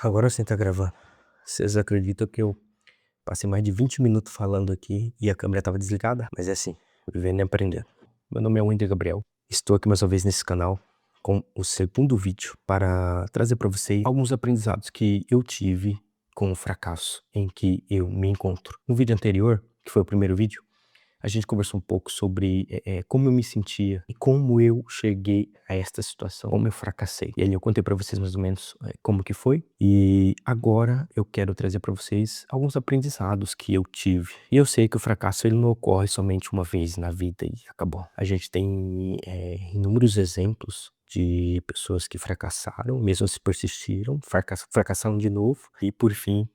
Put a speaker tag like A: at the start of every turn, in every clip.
A: Agora você tá gravando. Vocês acreditam que eu passei mais de 20 minutos falando aqui e a câmera tava desligada? Mas é assim, vivendo e aprendendo. Meu nome é Wender Gabriel. Estou aqui mais uma vez nesse canal com o segundo vídeo para trazer para vocês alguns aprendizados que eu tive com o fracasso em que eu me encontro. No vídeo anterior, que foi o primeiro vídeo, a gente conversou um pouco sobre como eu me sentia e como eu cheguei a esta situação, como eu fracassei. E aí eu contei pra vocês mais ou menos como que foi. E agora eu quero trazer pra vocês alguns aprendizados que eu tive. E eu sei que o fracasso ele não ocorre somente uma vez na vida e acabou. A gente tem inúmeros exemplos de pessoas que fracassaram, mesmo se persistiram, fracassaram de novo e por fim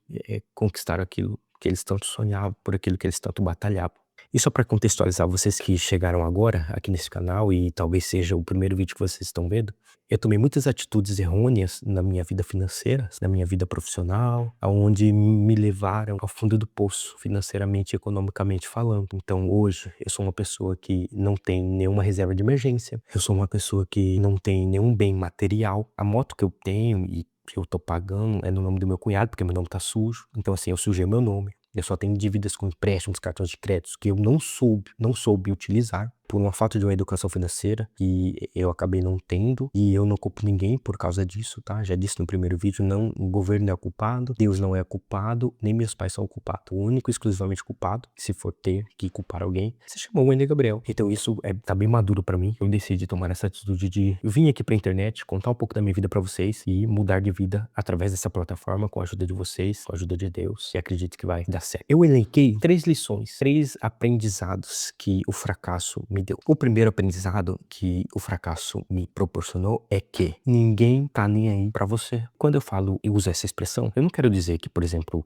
A: conquistaram aquilo que eles tanto sonhavam, por aquilo que eles tanto batalhavam. E só para contextualizar vocês que chegaram agora aqui nesse canal e talvez seja o primeiro vídeo que vocês estão vendo, eu tomei muitas atitudes errôneas na minha vida financeira, na minha vida profissional, aonde me levaram ao fundo do poço, financeiramente e economicamente falando. Então hoje eu sou uma pessoa que não tem nenhuma reserva de emergência, eu sou uma pessoa que não tem nenhum bem material. A moto que eu tenho e que eu tô pagando é no nome do meu cunhado, porque meu nome tá sujo. Então assim, eu sujei meu nome. Eu só tenho dívidas com empréstimos, cartões de crédito que eu não soube utilizar por uma falta de uma educação financeira que eu acabei não tendo e eu não culpo ninguém por causa disso, tá? Já disse no primeiro vídeo, não, o governo não é culpado, Deus não é culpado, nem meus pais são culpados. O único exclusivamente culpado, se for ter que culpar alguém, se chama Wender Gabriel. Então isso tá bem maduro pra mim. Eu decidi tomar essa atitude de vir aqui pra internet, contar um pouco da minha vida pra vocês e mudar de vida através dessa plataforma com a ajuda de vocês, com a ajuda de Deus. E acredito que vai dar certo. Eu elenquei 3 lições, 3 aprendizados que o fracasso me deu. O primeiro aprendizado que o fracasso me proporcionou é que ninguém tá nem aí pra você. Quando eu falo e uso essa expressão, eu não quero dizer que, por exemplo,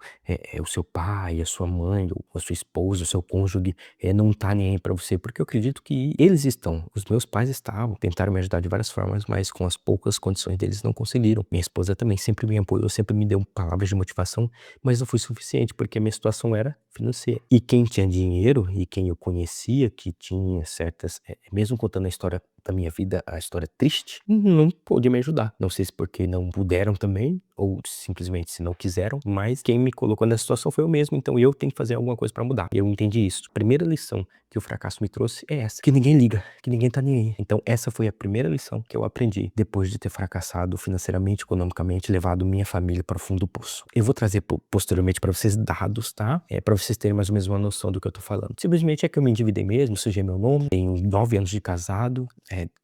A: o seu pai, a sua mãe, ou a sua esposa, o seu cônjuge não tá nem aí pra você, porque eu acredito que eles estão. Os meus pais estavam, tentaram me ajudar de várias formas, mas com as poucas condições deles não conseguiram. Minha esposa também sempre me apoiou, sempre me deu palavras de motivação, mas não foi suficiente, porque a minha situação era financeira. E quem tinha dinheiro e quem eu conhecia que tinha certas, mesmo contando a história da minha vida, a história triste, não pôde me ajudar. Não sei se porque não puderam também, ou simplesmente se não quiseram, mas quem me colocou nessa situação foi eu mesmo, então eu tenho que fazer alguma coisa pra mudar. Eu entendi isso. A primeira lição que o fracasso me trouxe é essa, que ninguém liga, que ninguém tá nem aí. Então essa foi a primeira lição que eu aprendi depois de ter fracassado financeiramente, economicamente, levado minha família para o fundo do poço. Eu vou trazer posteriormente pra vocês dados, tá? Pra vocês terem mais ou menos uma noção do que eu tô falando. Simplesmente é que eu me endividei mesmo, sujei meu nome, tenho 9 anos de casado,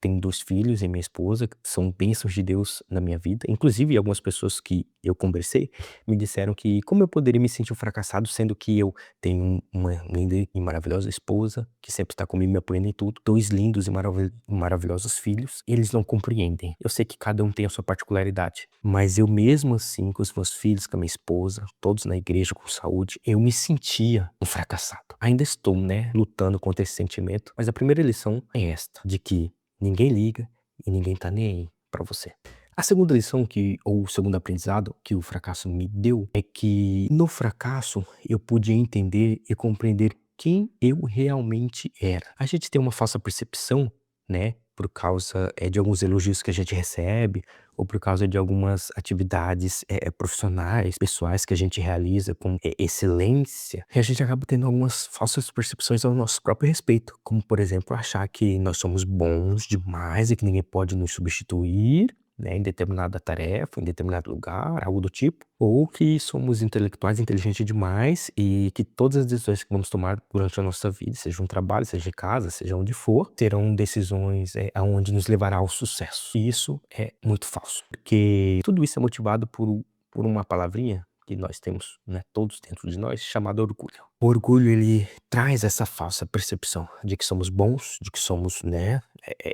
A: tenho 2 filhos e minha esposa, que são bênçãos de Deus na minha vida. Inclusive, algumas pessoas que eu conversei me disseram que como eu poderia me sentir um fracassado, sendo que eu tenho uma linda e maravilhosa esposa, que sempre está comigo me apoiando em tudo, 2 lindos e maravilhosos filhos, e eles não compreendem. Eu sei que cada um tem a sua particularidade, mas eu mesmo assim, com os meus filhos, com a minha esposa, todos na igreja com saúde, eu me sentia um fracassado. Ainda estou, né, lutando contra esse sentimento, mas a primeira lição é esta, de que ninguém liga e ninguém tá nem aí pra você. A segunda lição ou o segundo aprendizado que o fracasso me deu é que no fracasso eu pude entender e compreender quem eu realmente era. A gente tem uma falsa percepção, né, por causa de alguns elogios que a gente recebe ou por causa de algumas atividades profissionais, pessoais que a gente realiza com excelência, e a gente acaba tendo algumas falsas percepções ao nosso próprio respeito, como por exemplo achar que nós somos bons demais e que ninguém pode nos substituir, né, em determinada tarefa, em determinado lugar, algo do tipo, ou que somos intelectuais, inteligentes demais e que todas as decisões que vamos tomar durante a nossa vida, seja um trabalho, seja em casa, seja onde for, serão decisões aonde nos levará ao sucesso. E isso é muito falso, porque tudo isso é motivado por uma palavrinha que nós temos, né, todos dentro de nós, chamada orgulho. O orgulho, ele traz essa falsa percepção de que somos bons, de que somos, né,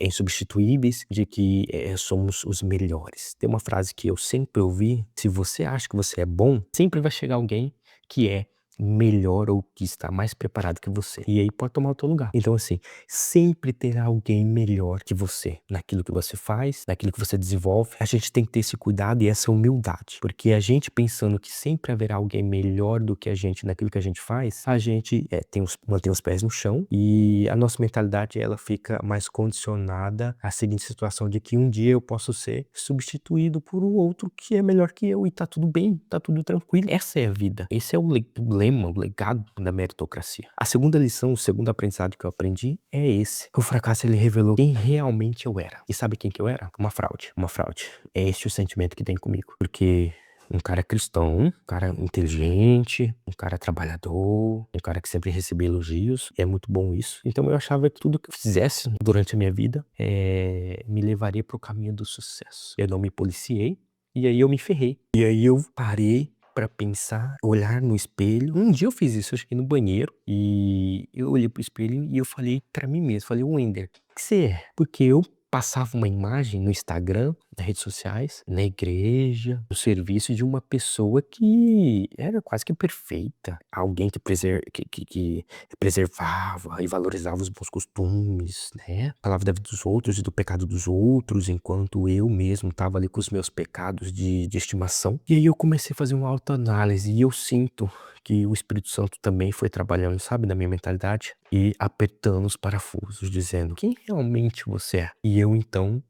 A: insubstituíveis, de que somos os melhores. Tem uma frase que eu sempre ouvi: se você acha que você é bom, sempre vai chegar alguém que é melhor ou que está mais preparado que você. E aí pode tomar o teu lugar. Então, assim, sempre terá alguém melhor que você naquilo que você faz, naquilo que você desenvolve. A gente tem que ter esse cuidado e essa humildade, porque a gente pensando que sempre haverá alguém melhor do que a gente naquilo que a gente faz, a gente mantém os pés no chão e a nossa mentalidade ela fica mais condicionada à seguinte situação de que um dia eu posso ser substituído por um outro que é melhor que eu e tá tudo bem, tá tudo tranquilo. Essa é a vida. Esse é o lema, o legado da meritocracia. A segunda lição, o segundo aprendizado que eu aprendi é esse. O fracasso ele revelou quem realmente eu era. E sabe quem que eu era? Uma fraude. Uma fraude. É esse o sentimento que tem comigo. Porque um cara cristão, um cara inteligente, um cara trabalhador, um cara que sempre recebia elogios, e é muito bom isso. Então eu achava que tudo que eu fizesse durante a minha vida me levaria para o caminho do sucesso. Eu não me policiei, e aí eu me ferrei. E aí eu parei pra pensar, olhar no espelho. Um dia eu fiz isso, eu cheguei no banheiro e eu olhei pro espelho e eu falei pra mim mesmo, falei, Wender, o que você é? Porque eu passava uma imagem no Instagram, nas redes sociais, na igreja, no serviço de uma pessoa que era quase que perfeita. Alguém que preservava e valorizava os bons costumes, né? Falava da vida dos outros e do pecado dos outros, enquanto eu mesmo tava ali com os meus pecados de estimação. E aí eu comecei a fazer uma autoanálise e eu sinto que o Espírito Santo também foi trabalhando, sabe, na minha mentalidade e apertando os parafusos, dizendo quem realmente você é. E eu então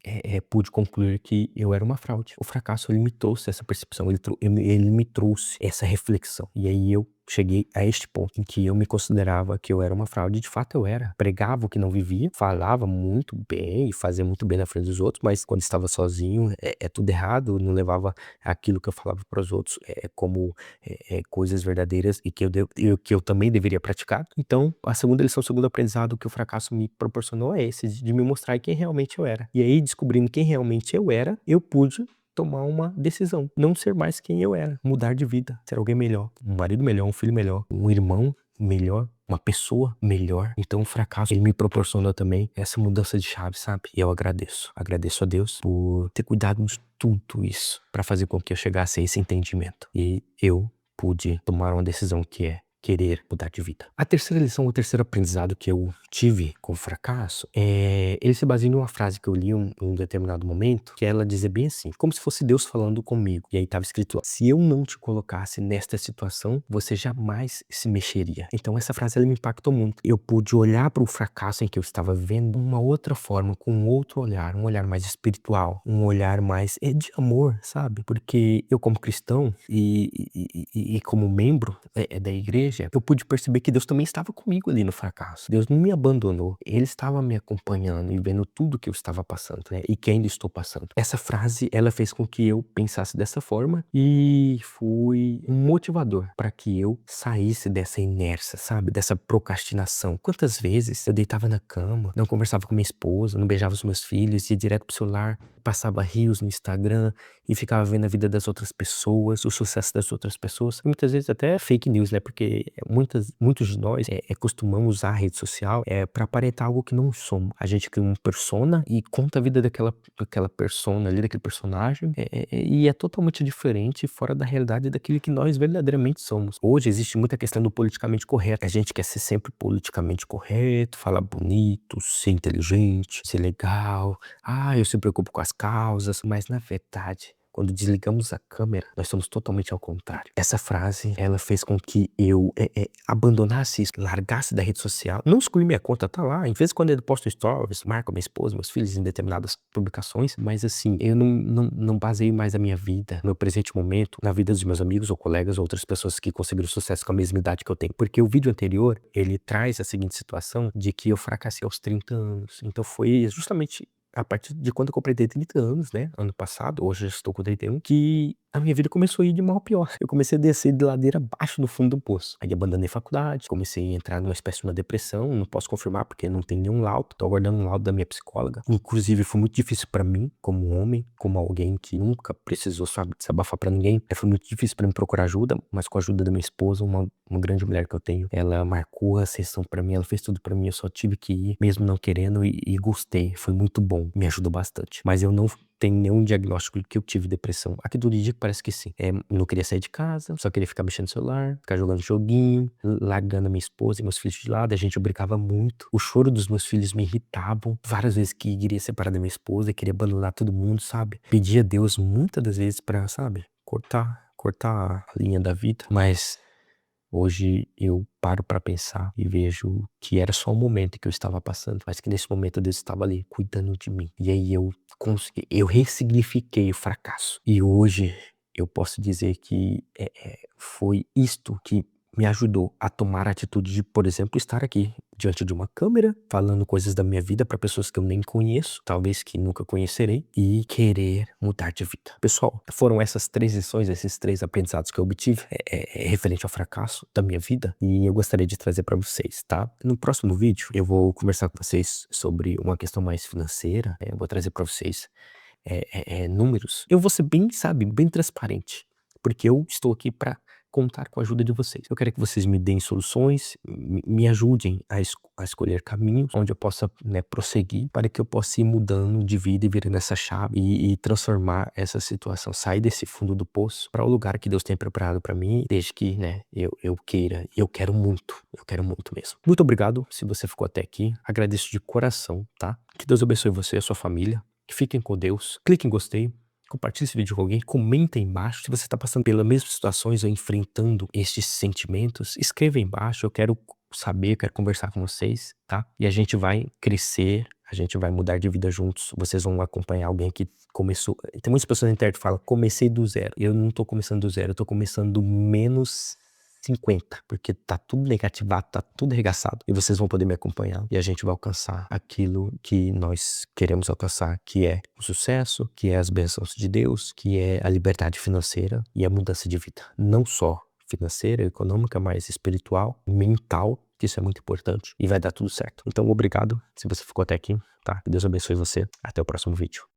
A: pude concluir que eu era uma fraude. O fracasso ele me trouxe essa percepção, ele me trouxe essa reflexão. E aí eu cheguei a este ponto em que eu me considerava que eu era uma fraude, de fato eu era. Pregava o que não vivia, falava muito bem e fazia muito bem na frente dos outros, mas quando estava sozinho é tudo errado, não levava aquilo que eu falava para os outros como coisas verdadeiras e que eu também deveria praticar. Então, a segunda lição, o segundo aprendizado que o fracasso me proporcionou é esse, de me mostrar quem realmente eu era. E aí, descobrindo quem realmente eu era, eu pude tomar uma decisão, não ser mais quem eu era, mudar de vida, ser alguém melhor, um marido melhor, um filho melhor, um irmão melhor, uma pessoa melhor. Então o fracasso, ele me proporcionou também essa mudança de chave, sabe? E eu agradeço a Deus por ter cuidado de tudo isso, para fazer com que eu chegasse a esse entendimento. E eu pude tomar uma decisão que é querer mudar de vida. A terceira lição, o terceiro aprendizado que eu tive com o fracasso, ele se baseia numa frase que eu li em um determinado momento, que ela dizia bem assim, como se fosse Deus falando comigo. E aí estava escrito lá, se eu não te colocasse nesta situação, você jamais se mexeria. Então essa frase ela me impactou muito. Eu pude olhar para o fracasso em que eu estava vendo de uma outra forma, com um outro olhar, um olhar mais espiritual, um olhar mais de amor, sabe? Porque eu como cristão e como membro da igreja, eu pude perceber que Deus também estava comigo ali no fracasso. Deus não me abandonou. Ele estava me acompanhando e vendo tudo que eu estava passando, né? E que ainda estou passando. Essa frase, ela fez com que eu pensasse dessa forma e foi um motivador para que eu saísse dessa inércia, sabe? Dessa procrastinação. Quantas vezes eu deitava na cama, não conversava com minha esposa, não beijava os meus filhos, ia direto pro celular, passava rios no Instagram e ficava vendo a vida das outras pessoas, o sucesso das outras pessoas. E muitas vezes até fake news, né? Porque muitos de nós costumamos usar a rede social para aparentar algo que não somos. A gente cria uma persona e conta a vida daquela persona ali, daquele personagem, e é totalmente diferente, fora da realidade daquilo que nós verdadeiramente somos. Hoje existe muita questão do politicamente correto. A gente quer ser sempre politicamente correto, falar bonito, ser inteligente, ser legal. Eu se preocupo com as causas, mas na verdade, quando desligamos a câmera, nós somos totalmente ao contrário. Essa frase, ela fez com que eu abandonasse isso, largasse da rede social, não excluí minha conta, tá lá. Em vez de quando eu posto stories, marco minha esposa, meus filhos em determinadas publicações, mas assim, eu não baseio mais a minha vida, no presente momento, na vida dos meus amigos ou colegas ou outras pessoas que conseguiram sucesso com a mesma idade que eu tenho. Porque o vídeo anterior, ele traz a seguinte situação de que eu fracassei aos 30 anos. Então foi justamente a partir de quando eu completei 30 anos, né, ano passado, hoje eu estou com 31, que a minha vida começou a ir de mal a pior. Eu comecei a descer de ladeira abaixo no fundo do poço. Aí abandonei faculdade, comecei a entrar numa espécie de uma depressão, não posso confirmar porque não tem nenhum laudo, tô aguardando um laudo da minha psicóloga. Inclusive foi muito difícil pra mim, como homem, como alguém que nunca precisou, sabe, desabafar pra ninguém. Foi muito difícil pra mim procurar ajuda, mas com a ajuda da minha esposa, uma grande mulher que eu tenho, ela marcou a sessão pra mim, ela fez tudo pra mim, eu só tive que ir, mesmo não querendo, e gostei, foi muito bom, me ajudou bastante. Mas eu não tem nenhum diagnóstico que eu tive depressão. Aqui do dia parece que sim. Não queria sair de casa, só queria ficar mexendo no celular, ficar jogando joguinho, largando a minha esposa e meus filhos de lado. A gente brigava muito. O choro dos meus filhos me irritavam. Várias vezes que queria separar da minha esposa, queria abandonar todo mundo, sabe? Pedia a Deus muitas das vezes pra, sabe, cortar a linha da vida. Mas hoje eu paro pra pensar e vejo que era só um momento que eu estava passando, mas que nesse momento Deus estava ali cuidando de mim. E aí eu ressignifiquei o fracasso. E hoje eu posso dizer que foi isto que me ajudou a tomar a atitude de, por exemplo, estar aqui diante de uma câmera, falando coisas da minha vida para pessoas que eu nem conheço, talvez que nunca conhecerei, e querer mudar de vida. Pessoal, foram essas 3 lições, esses 3 aprendizados que eu obtive referente ao fracasso da minha vida, e eu gostaria de trazer para vocês, tá? No próximo vídeo, eu vou conversar com vocês sobre uma questão mais financeira, eu vou trazer para vocês números. Eu vou ser bem, sabe, bem transparente, porque eu estou aqui para contar com a ajuda de vocês. Eu quero que vocês me deem soluções, me ajudem a escolher caminhos onde eu possa, né, prosseguir para que eu possa ir mudando de vida e virando essa chave e transformar essa situação, sair desse fundo do poço para o lugar que Deus tem preparado para mim, desde que, né, eu queira. E eu quero muito mesmo. Muito obrigado se você ficou até aqui. Agradeço de coração, tá? Que Deus abençoe você e a sua família. Fiquem com Deus. Clique em gostei. Compartilhe esse vídeo com alguém, comenta aí embaixo. Se você está passando pelas mesmas situações ou enfrentando estes sentimentos, escreva aí embaixo. Eu quero saber, eu quero conversar com vocês, tá? E a gente vai crescer, a gente vai mudar de vida juntos. Vocês vão acompanhar alguém que começou. Tem muitas pessoas na internet que falam, comecei do zero. Eu não tô começando do zero, eu tô começando do menos 50, porque tá tudo negativado, tá tudo arregaçado. E vocês vão poder me acompanhar e a gente vai alcançar aquilo que nós queremos alcançar, que é o sucesso, que é as bênçãos de Deus, que é a liberdade financeira e a mudança de vida. Não só financeira, econômica, mas espiritual, mental, que isso é muito importante e vai dar tudo certo. Então, obrigado se você ficou até aqui, tá? Que Deus abençoe você. Até o próximo vídeo.